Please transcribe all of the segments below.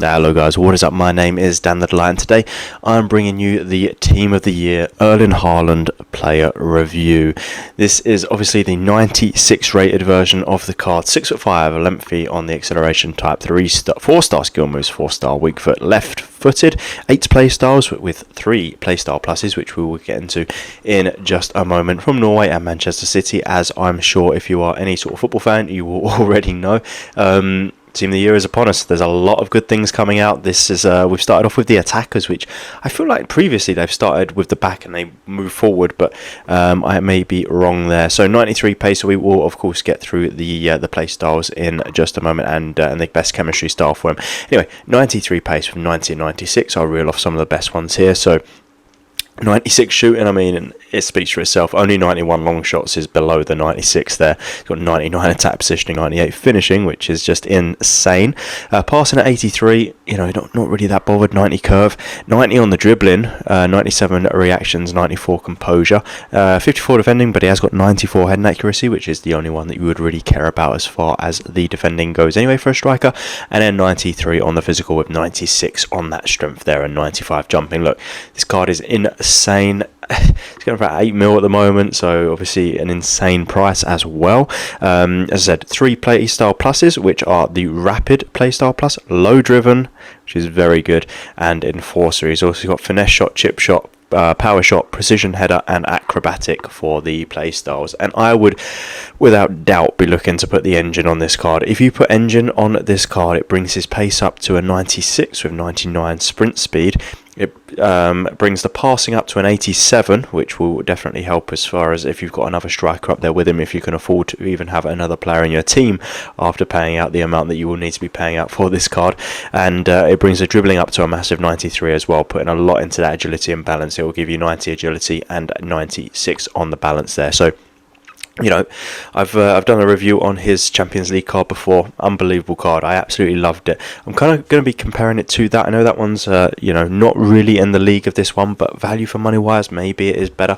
Hello guys, what is up? My name is Dan the Delight, and today I'm bringing you the Team of the Year Erling Haaland player review. This is obviously the 96 rated version of the card, 6'5", lengthy on the acceleration type, 4-star skill moves, 4-star weak foot, left footed, 8 playstyles with 3 playstyle pluses, which we will get into in just a moment, from Norway and Manchester City, as I'm sure if you are any sort of football fan you will already know. Team of the Year is upon us. There's a lot of good things coming out. This is we've started off with the attackers, which I feel like previously they've started with the back and they move forward, but I may be wrong there. So 93 pace. So we will of course get through the play styles in just a moment, and the best chemistry style for him. Anyway, 93 pace from 90 and 96. I'll reel off some of the best ones here. So 96 shooting, I mean, it speaks for itself. Only 91 long shots is below the 96 there. He's got 99 attack positioning, 98 finishing, which is just insane. Passing at 83, you know, not really that bothered. 90 curve, 90 on the dribbling, 97 reactions, 94 composure, 54 defending, but he has got 94 head and accuracy, which is the only one that you would really care about as far as the defending goes anyway for a striker. And then 93 on the physical with 96 on that strength there and 95 jumping. Look, this card is insane. It's going for about 8 mil at the moment, so obviously an insane price as well. As I said, 3 playstyle pluses, which are the rapid playstyle plus, low driven, which is very good, and enforcer. He's also got finesse shot, chip shot, power shot, precision header, and acrobatic for the playstyles. And I would without doubt be looking to put the engine on this card. If you put engine on this card, it brings his pace up to a 96 with 99 sprint speed. It brings the passing up to an 87, which will definitely help as far as if you've got another striker up there with him, if you can afford to even have another player in your team after paying out the amount that you will need to be paying out for this card. And it brings the dribbling up to a massive 93 as well, putting a lot into that agility and balance. It will give you 90 agility and 96 on the balance there. So, you know, I've done a review on his Champions League card before. Unbelievable card. I absolutely loved it. I'm kind of going to be comparing it to that. I know that one's you know, not really in the league of this one, but value for money wise, maybe it is better.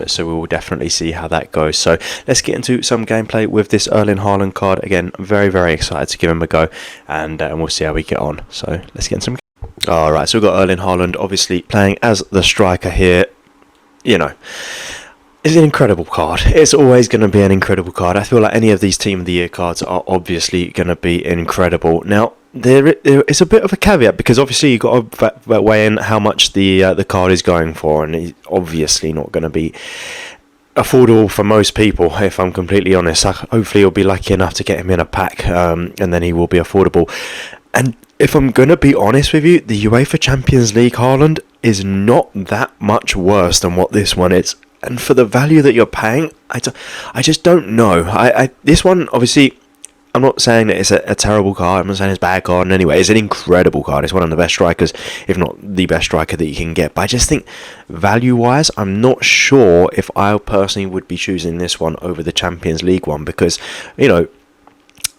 So we will definitely see how that goes. So let's get into some gameplay with this Erling Haaland card. Again, I'm very, very excited to give him a go, and we'll see how we get on. So let's get into some. Alright, so we've got Erling Haaland obviously playing as the striker here. You know, it's an incredible card. It's always going to be an incredible card. I feel like any of these Team of the Year cards are obviously going to be incredible. Now, there is a bit of a caveat, because obviously you've got to weigh in how much the card is going for, and he's obviously not going to be affordable for most people, if I'm completely honest. Hopefully you'll be lucky enough to get him in a pack, and then he will be affordable. And if I'm going to be honest with you, the UEFA Champions League Haaland is not that much worse than what this one is. And for the value that you're paying, I just don't know. This one, obviously, I'm not saying that it's a terrible card. I'm not saying it's a bad card in any way. It's an incredible card. It's one of the best strikers, if not the best striker that you can get. But I just think, value-wise, I'm not sure if I personally would be choosing this one over the Champions League one, because, you know,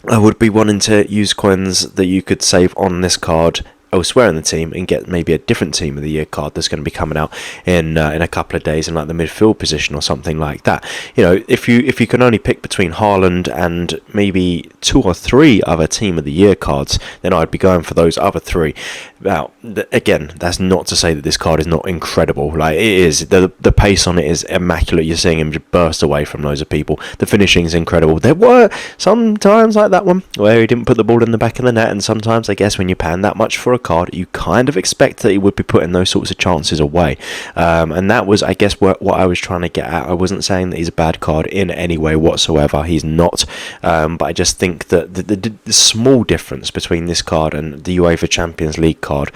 I would be wanting to use coins that you could save on this card elsewhere in the team and get maybe a different Team of the Year card that's going to be coming out in a couple of days in like the midfield position or something like that. You know, if you can only pick between Haaland and maybe 2 or 3 other Team of the Year cards, then I'd be going for those other 3. Now, again, that's not to say that this card is not incredible. Like, it is. The pace on it is immaculate. You're seeing him just burst away from loads of people. The finishing is incredible. There were some times like that one where he didn't put the ball in the back of the net, and sometimes, I guess, when you're paying that much for a card, you kind of expect that he would be putting those sorts of chances away. And that was, I guess, what I was trying to get at. I wasn't saying that he's a bad card in any way whatsoever. He's not. But I just think that the small difference between this card and the UEFA Champions League card,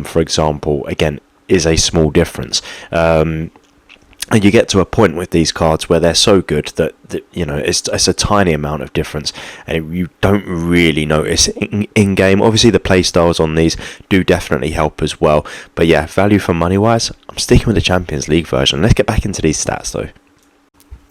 for example, again, is a small difference. And you get to a point with these cards where they're so good that you know, it's a tiny amount of difference, and you don't really notice in game. Obviously, the play styles on these do definitely help as well. But yeah, value for money wise, I'm sticking with the Champions League version. Let's get back into these stats though.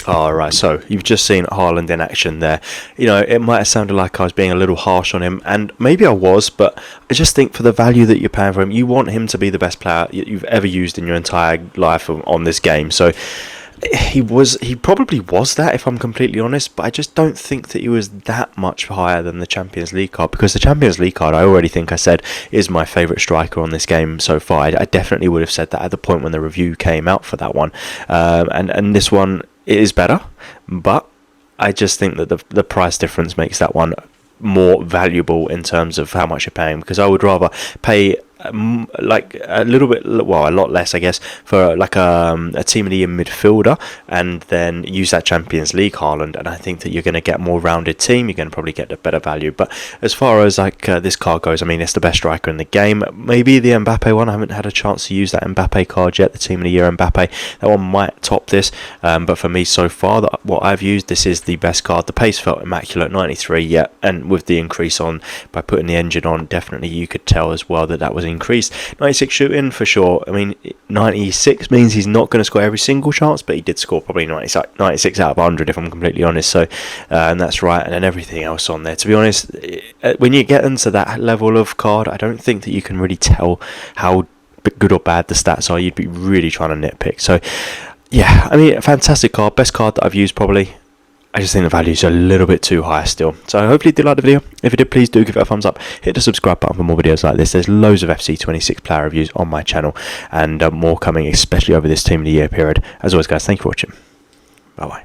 Alright, so you've just seen Haaland in action there. You know, it might have sounded like I was being a little harsh on him, and maybe I was, but I just think for the value that you're paying for him, you want him to be the best player you've ever used in your entire life on this game. So He probably was that, if I'm completely honest, but I just don't think that he was that much higher than the Champions League card, because the Champions League card, I already think I said, is my favourite striker on this game so far. I definitely would have said that at the point when the review came out for that one, and this one is better, but I just think that the price difference makes that one more valuable in terms of how much you're paying, because I would rather pay like a little bit, well, a lot less, I guess, for like a team of the year midfielder, and then use that Champions League Haaland, and I think that you're going to get a more rounded team. You're going to probably get a better value. But as far as like this card goes, I mean, it's the best striker in the game. Maybe the Mbappe one. I haven't had a chance to use that Mbappe card yet, the team of the year Mbappe. That one might top this, but for me so far, what I've used, this is the best card. The pace felt immaculate, 93, yeah, and with the increase on by putting the engine on, definitely you could tell as well that was increased. 96 shooting for sure. I mean, 96 means he's not going to score every single chance, but he did score probably 96 out of 100, if I'm completely honest. So, and that's right. And then everything else on there, to be honest, when you get into that level of card, I don't think that you can really tell how good or bad the stats are. You'd be really trying to nitpick. So, yeah, I mean, a fantastic card, best card that I've used probably. I just think the value is a little bit too high still. So hopefully you did like the video. If you did, please do give it a thumbs up. Hit the subscribe button for more videos like this. There's loads of FC26 player reviews on my channel, and more coming, especially over this Team of the Year period. As always, guys, thank you for watching. Bye-bye.